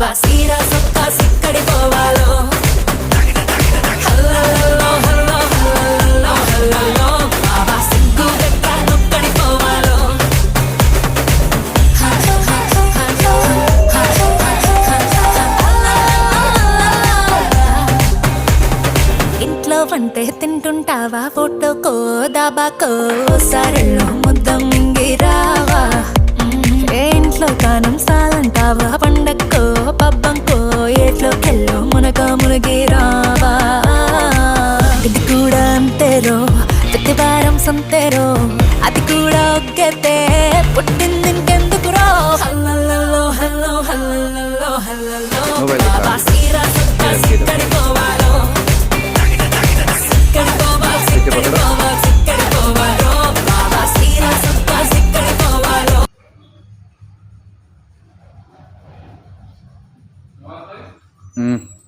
బాబా సీరా సొక్కా సిక్కడి పోవాలో హల్లల్లో hello హల్లల్లో హల్లల్లో బాబా సిగ్గు గట్ట నొక్కడి పోవాలో ఇంట్లో వంటే తింటుంటావా ఫోటోకో దాబాకో సరళో ముద్ద మింగిరావా ఏ ఇంట్లో కానం సాలంటావా పండక్కో పబ్బంకో ఏట్లోకెళ్ళో మునగిరావా ఇది కూడా అంతేరో ప్రతి వారం సంతేరో అది కూడా ఒక్కతే పుట్టింది ఇంకెందుకురో హల్లల్లో హల్లో హల్లల్లో హల్లల్లో బాబా సీరా సొక్కా సిక్కడి పోవాలో సిక్కడి పోవాలి సిక్కడి పోవాలి సిక్కడి పోవాలో బాబా సీరా సొక్కా సిక్కడి పోవాలో Mm.